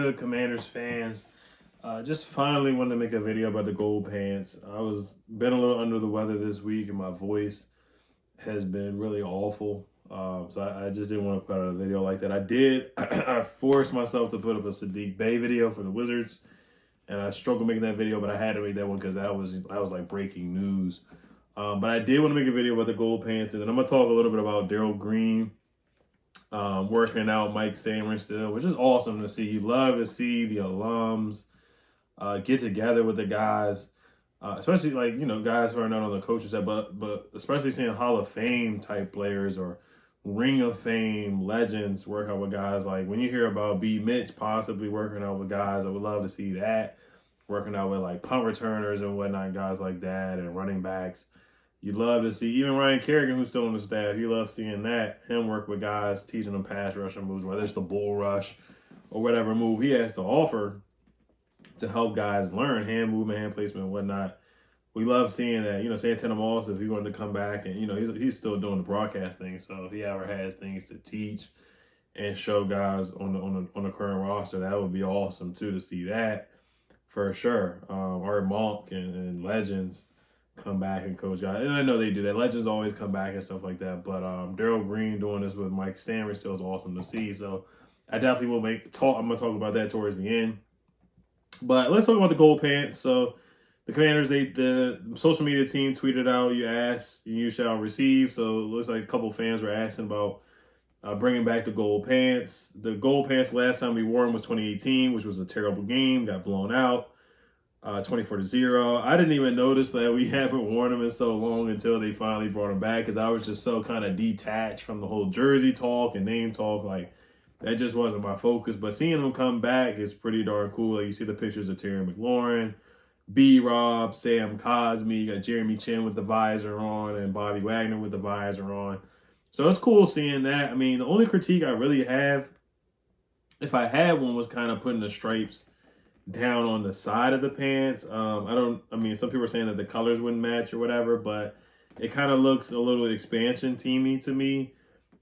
good, Commanders fans? Just finally wanted to make a video about the gold pants. Been a little under the weather this week, and my voice has been really awful. So I just didn't want to put out a video like that. I did. I forced myself to put up a Sadiq Bey video for the Wizards, and I struggled making that video, but I had to make that one because that was like breaking news. But I did want to make a video about the gold pants, and then I'm gonna talk a little bit about Darrell Green working out Mike Sainristil, which is awesome to see. You love to see the alums get together with the guys, especially guys who are not on the coaching staff, but especially seeing Hall of Fame type players or Ring of Fame legends work out with guys. Like when you hear about B. Mitch possibly working out with guys, I would love to see that. Working out with like punt returners and whatnot, guys like that, and running backs. You love to see even Ryan Kerrigan, who's still on the staff. You love seeing that, him work with guys, teaching them pass rushing moves, whether it's the bull rush or whatever move he has to offer to help guys learn hand movement, hand placement, and whatnot. We love seeing that. Santana Moss, if he wanted to come back, and he's still doing the broadcast thing. So if he ever has things to teach and show guys on the current roster, that would be awesome too to see that for sure. Art Monk and legends come back and coach guys, and I know they do that. Legends always come back and stuff like that. But Darrell Green doing this with Mike Sainristil is awesome to see. So I definitely will I'm gonna talk about that towards the end. But let's talk about the gold pants. So the Commanders, the social media team tweeted out, "You ask, you shall receive." So it looks like a couple fans were asking about bringing back the gold pants. The gold pants last time we wore them was 2018, which was a terrible game. Got blown out, 24-0. I didn't even notice that we haven't worn them in so long until they finally brought them back, because I was just so kind of detached from the whole jersey talk and name talk. Like, that just wasn't my focus. But seeing them come back is pretty darn cool. Like, you see the pictures of Terry McLaurin, B-Rob, Sam Cosmi, you got Jeremy Chin with the visor on, and Bobby Wagner with the visor on. So it's cool seeing that. I mean, the only critique I really have, if I had one, was kind of putting the stripes down on the side of the pants. Some people are saying that the colors wouldn't match or whatever, but it kind of looks a little expansion teamy to me,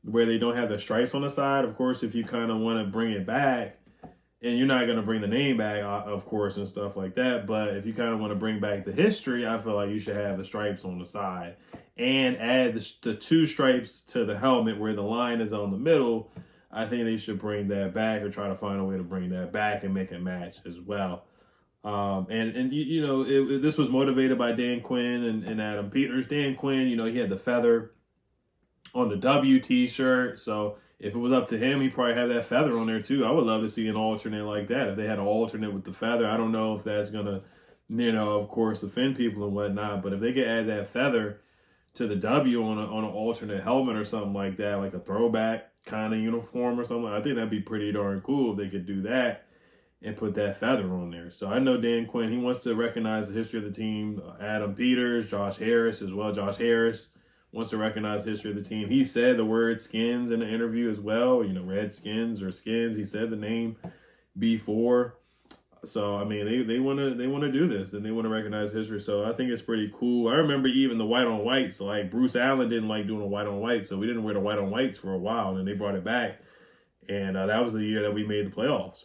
where they don't have the stripes on the side. Of course, if you kind of want to bring it back, and you're not going to bring the name back, of course, and stuff like that, but if you kind of want to bring back the history, I feel like you should have the stripes on the side and add the two stripes to the helmet where the line is on the middle. I think they should bring that back, or try to find a way to bring that back and make it match as well. This was motivated by Dan Quinn and Adam Peters. Dan Quinn, he had the feather on the W t-shirt. So if it was up to him, he'd probably have that feather on there too. I would love to see an alternate like that. If they had an alternate with the feather, I don't know if that's going to, of course, offend people and whatnot. But if they could add that feather to the W on an alternate helmet or something like that, like a throwback kind of uniform or something, I think that'd be pretty darn cool if they could do that and put that feather on there. So I know Dan Quinn, he wants to recognize the history of the team. Adam Peters, Josh Harris as well. Josh Harris wants to recognize the history of the team. He said the word skins in the interview as well, Redskins or skins. He said the name before. So, I mean, they want to do this, and they want to recognize history. So I think it's pretty cool. I remember even the white on whites. Like, Bruce Allen didn't like doing the white on whites, so we didn't wear the white on whites for a while, and then they brought it back. And that was the year that we made the playoffs,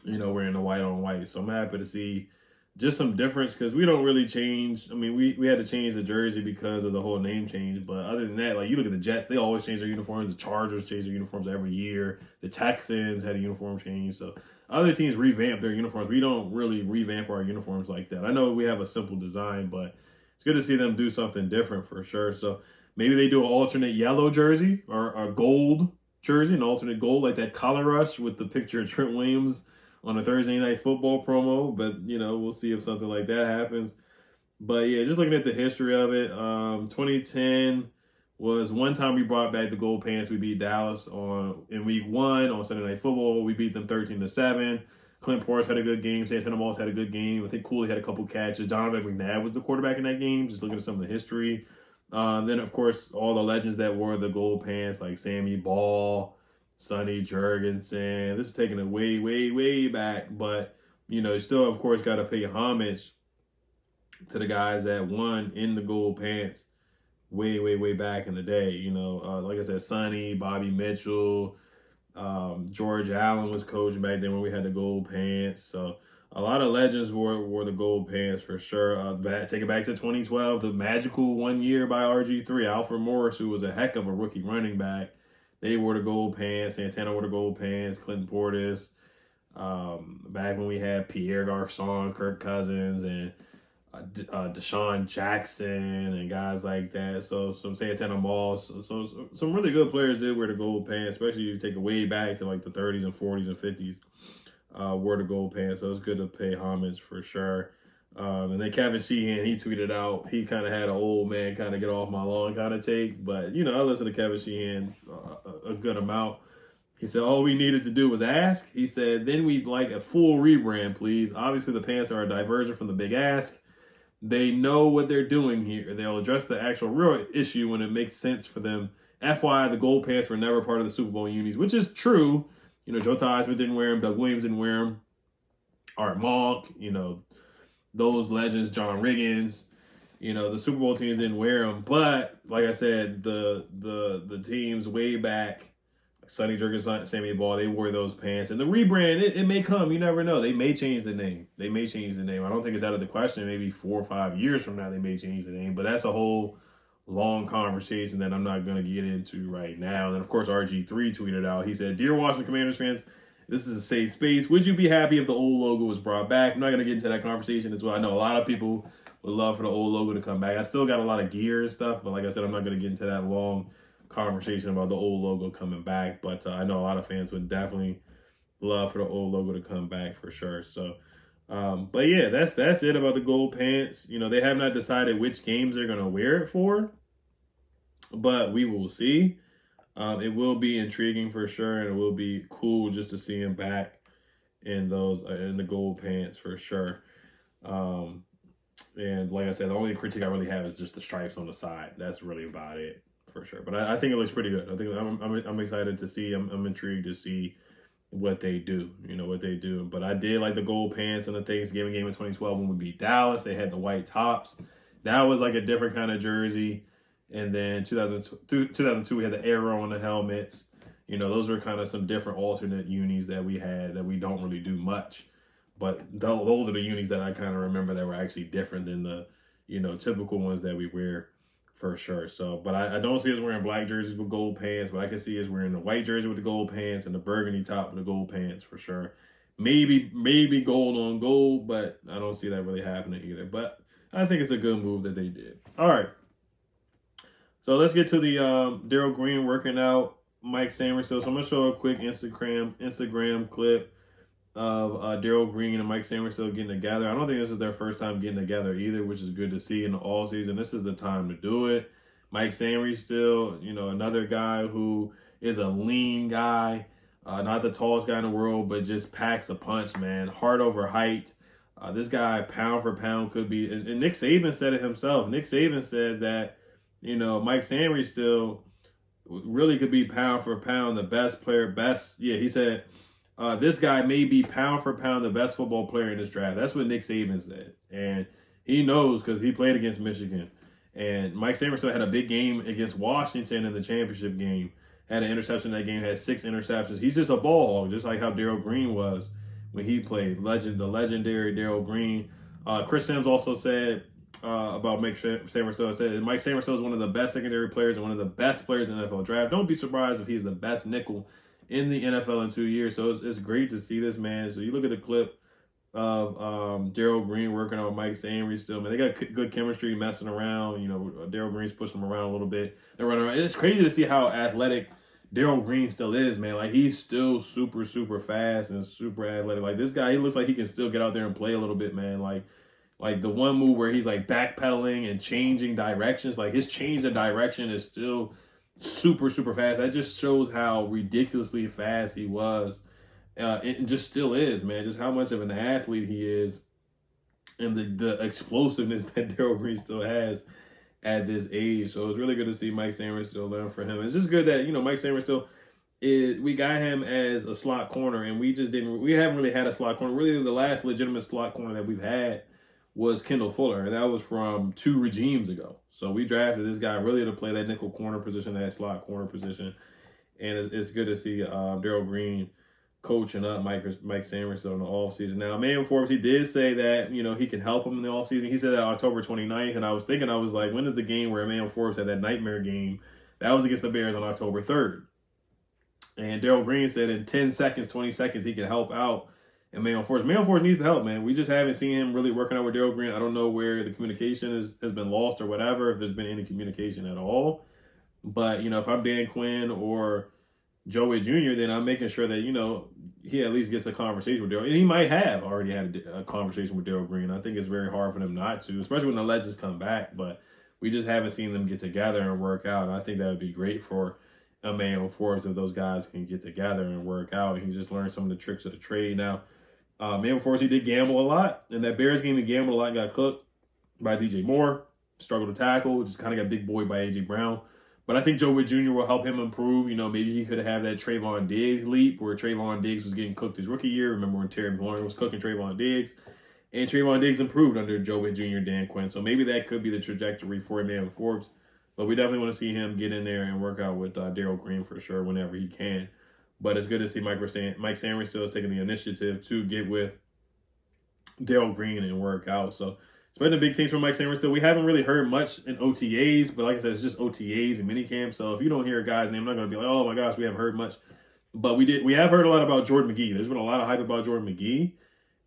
wearing the white on white. So I'm happy to see just some difference, because we don't really change. I mean, we had to change the jersey because of the whole name change. But other than that, like, you look at the Jets, they always change their uniforms. The Chargers change their uniforms every year. The Texans had a uniform change. So other teams revamp their uniforms. We don't really revamp our uniforms like that. I know we have a simple design, but it's good to see them do something different for sure. So maybe they do an alternate yellow jersey or a gold jersey, an alternate gold, like that color rush with the picture of Trent Williams on a Thursday Night Football promo. But, we'll see if something like that happens. But, yeah, just looking at the history of it, 2010 was one time we brought back the gold pants. We beat Dallas in week 1 on Sunday Night Football. We beat them 13-7. Clint Porras had a good game. Santana Moss had a good game. I think Cooley had a couple catches. Donovan McNabb was the quarterback in that game, just looking at some of the history. Then, of course, all the legends that wore the gold pants, like Sammy Ball, Sonny Jurgensen. This is taking it way, way, way back. But, you still, of course, got to pay homage to the guys that won in the gold pants way, way, way back in the day. Like I said, Sonny, Bobby Mitchell, George Allen was coaching back then when we had the gold pants. So a lot of legends wore the gold pants for sure. Take it back to 2012, the magical 1 year by RG3. Alfred Morris, who was a heck of a rookie running back, they wore the gold pants. Santana wore the gold pants. Clinton Portis. Back when we had Pierre Garçon, Kirk Cousins, and Deshaun Jackson and guys like that. So some Santana Moss. So some really good players did wear the gold pants, especially if you take it way back to like the 30s and 40s and 50s. Wore the gold pants. So it's good to pay homage for sure. And then Kevin Sheehan, he tweeted out, he kind of had an old man kind of get off my lawn kind of take. But, I listen to Kevin Sheehan a good amount. He said, all we needed to do was ask. He said, then we'd like a full rebrand, please. Obviously, the pants are a diversion from the big ask. They know what they're doing here. They'll address the actual real issue when it makes sense for them. FYI, the gold pants were never part of the Super Bowl unis, which is true. Joe Theismann didn't wear them. Doug Williams didn't wear them. Art Monk, those legends, John Riggins, the Super Bowl teams didn't wear them. But like I said, the teams way back, Sonny Jurgensen, Sammy Ball, they wore those pants. And the rebrand, it may come. You never know. They may change the name. I don't think it's out of the question. Maybe 4 or 5 years from now, they may change the name. But that's a whole long conversation that I'm not going to get into right now. And then, of course, RG3 tweeted out. He said, Dear Washington Commanders fans, this is a safe space. Would you be happy if the old logo was brought back? I'm not going to get into that conversation as well. I know a lot of people would love for the old logo to come back. I still got a lot of gear and stuff. But like I said, I'm not going to get into that long conversation about the old logo coming back, but I know a lot of fans would definitely love for the old logo to come back for sure. So but yeah, that's it about the gold pants. They have not decided which games they're going to wear it for, but we will see. It will be intriguing for sure, and it will be cool just to see him back in those in the gold pants for sure. And like I said, the only critique I really have is just the stripes on the side. That's really about it for sure. But I think it looks pretty good. I think I'm excited to see. I'm intrigued to see what they do. What they do. But I did like the gold pants on the Thanksgiving game in 2012 when we beat Dallas. They had the white tops. That was like a different kind of jersey. And then 2002 we had the arrow on the helmets. Those were kind of some different alternate unis that we had that we don't really do much. But those are the unis that I kind of remember that were actually different than the typical ones that we wear. For sure. So, but I don't see us wearing black jerseys with gold pants, but I can see us wearing the white jersey with the gold pants and the burgundy top with the gold pants for sure. Maybe gold on gold, but I don't see that really happening either. But I think it's a good move that they did. All right. So let's get to the Darrell Green working out Mike Sainristil. So I'm going to show a quick Instagram clip of Darrell Green and Mike Sainristil getting together. I don't think this is their first time getting together either, which is good to see in the all season. This is the time to do it. Mike Sainristil, another guy who is a lean guy, not the tallest guy in the world, but just packs a punch, man. Heart over height. This guy, pound for pound, could be. And Nick Saban said it himself. Nick Saban said that, Mike Sainristil really could be pound for pound the best player. He said, this guy may be pound for pound the best football player in this draft. That's what Nick Saban said. And he knows because he played against Michigan. And Mike Sainristil had a big game against Washington in the championship game. Had an interception in that game, had 6 interceptions. He's just a ball hog, just like how Darrell Green was when he played. The legendary Darrell Green. Chris Sims also said about Mike Sainristil, said Mike Sainristil is one of the best secondary players and one of the best players in the NFL draft. Don't be surprised if he's the best nickel in the NFL in 2 years. So it's great to see this, man. So you look at the clip of Darrell Green working on Mike Sainristil. Man, they got good chemistry messing around. Darrell Green's pushing him around a little bit. They're running around. It's crazy to see how athletic Darrell Green still is, man. Like, he's still super, super fast and super athletic. Like, this guy, he looks like he can still get out there and play a little bit, man. Like the one move where he's like backpedaling and changing directions, like his change of direction is still super, super fast. That just shows how ridiculously fast he was. It just still is, man. Just how much of an athlete he is, and the explosiveness that Darrell Green still has at this age. So it's really good to see Mike Sainristil learn from him. It's just good that Mike Sainristil we got him as a slot corner, and we haven't really had a slot corner. Really, the last legitimate slot corner that we've had was Kendall Fuller, and that was from 2 regimes ago. So we drafted this guy really to play that nickel corner position, that slot corner position. and it's good to see Darrell Green coaching up Mike Sainristil in the offseason. Now, Emmanuel Forbes, he did say that, he can help him in the offseason. He said that October 29th, and I was like, when is the game where Emmanuel Forbes had that nightmare game? That was against the Bears on October 3rd. And Darrell Green said in 10 seconds, 20 seconds, he can help out Emmanuel Forbes. Emmanuel Forbes needs the help, man. We just haven't seen him really working out with Darrell Green. I don't know where the communication has been lost or whatever, if there's been any communication at all. But, if I'm Dan Quinn or Joey Jr., then I'm making sure that, he at least gets a conversation with Darrell. And he might have already had a conversation with Darrell Green. I think it's very hard for them not to, especially when the legends come back. But we just haven't seen them get together and work out. And I think that would be great for Emmanuel Forbes if those guys can get together and work out. He can just learn some of the tricks of the trade. Now, Emmanuel Forbes, he did gamble a lot. In that Bears game, he gambled a lot and got cooked by DJ Moore. Struggled to tackle. Just kind of got big boy by A.J. Brown. But I think Joe Witt Jr. will help him improve. Maybe he could have that Trayvon Diggs leap where Trayvon Diggs was getting cooked his rookie year. Remember when Terry McLaurin was cooking Trayvon Diggs? And Trayvon Diggs improved under Joe Witt Jr. and Dan Quinn. So maybe that could be the trajectory for Emmanuel Forbes. But we definitely want to see him get in there and work out with Darrell Green for sure whenever he can. But it's good to see Mike Sainristil is taking the initiative to get with Darrell Green and work out. So it's been the big things from Mike Sainristil. We haven't really heard much in OTAs, but like I said, it's just OTAs and minicamp. So if you don't hear a guy's name, I'm not going to be like, oh my gosh, we haven't heard much. But we have heard a lot about Jordan McGee. There's been a lot of hype about Jordan McGee,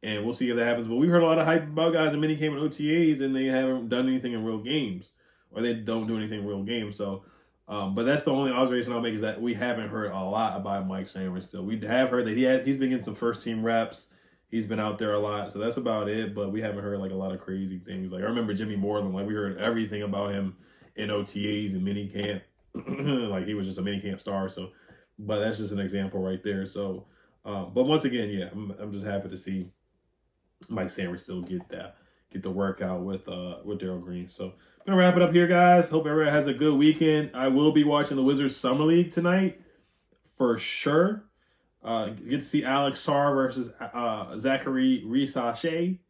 and we'll see if that happens. But we've heard a lot of hype about guys in minicamp and OTAs, and they haven't done anything in real games, or they don't do anything in real games. So, but that's the only observation I'll make is that we haven't heard a lot about Mike Sainristil. We have heard that he's been getting some first team reps. He's been out there a lot, so that's about it. But we haven't heard like a lot of crazy things. Like I remember Jimmy Moreland, like we heard everything about him in OTAs and minicamp, like he was just a minicamp star. So, but that's just an example right there. So, but once again, yeah, I'm just happy to see Mike Sainristil get the workout with Darrell Green. So, I'm gonna wrap it up here, guys. Hope everyone has a good weekend. I will be watching the Wizards Summer League tonight for sure. Get to see Alex Sarr versus Zachary Risache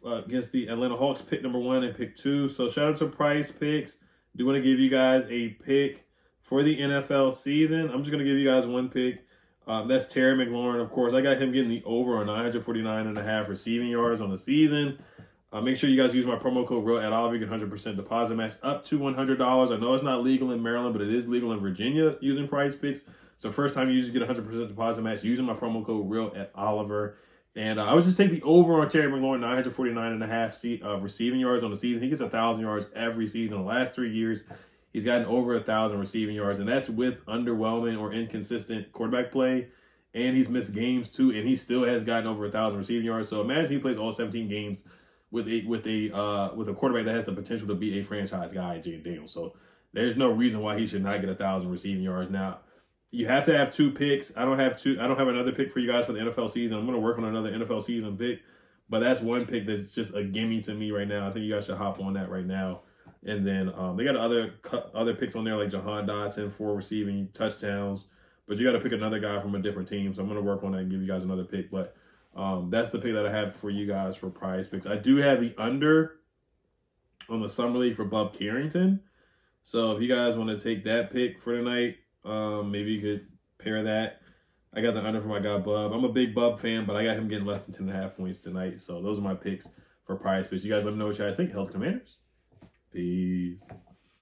against the Atlanta Hawks, pick number 1 and pick 2. So shout out to Price Picks. Do want to give you guys a pick for the NFL season. I'm just going to give you guys one pick. That's Terry McLaurin, of course. I got him getting the over on 949.5 receiving yards on the season. Make sure you guys use my promo code REAL at Oliver. You get 100% deposit match up to $100. I know it's not legal in Maryland, but it is legal in Virginia using Price Picks. So first time you just get 100% deposit match using my promo code REAL at Oliver. And I would just take the over on Terry McLaurin, 949.5 receiving yards on the season. He gets 1,000 yards every season. The last 3 years, he's gotten over 1,000 receiving yards, and that's with underwhelming or inconsistent quarterback play. And he's missed games too, and he still has gotten over 1,000 receiving yards. So imagine he plays all 17 games with a quarterback that has the potential to be a franchise guy, Jaden Daniels. So there's no reason why he should not get 1,000 receiving yards. Now, you have to have 2 picks. I don't have another pick for you guys for the NFL season. I'm going to work on another NFL season pick, but that's one pick that's just a gimme to me right now. I think you guys should hop on that right now. And then they got other picks on there like Jahan Dotson for receiving touchdowns, but you got to pick another guy from a different team. So I'm going to work on that and give you guys another pick. But that's the pick that I have for you guys for Prize Picks. I do have the under on the Summer League for Bub Carrington. So if you guys want to take that pick for tonight, maybe you could pair that. I got the under for my guy Bub. I'm a big Bub fan, but I got him getting less than 10.5 points tonight. So those are my picks for Prize Picks. You guys let me know what you guys think. Health Commanders. Peace.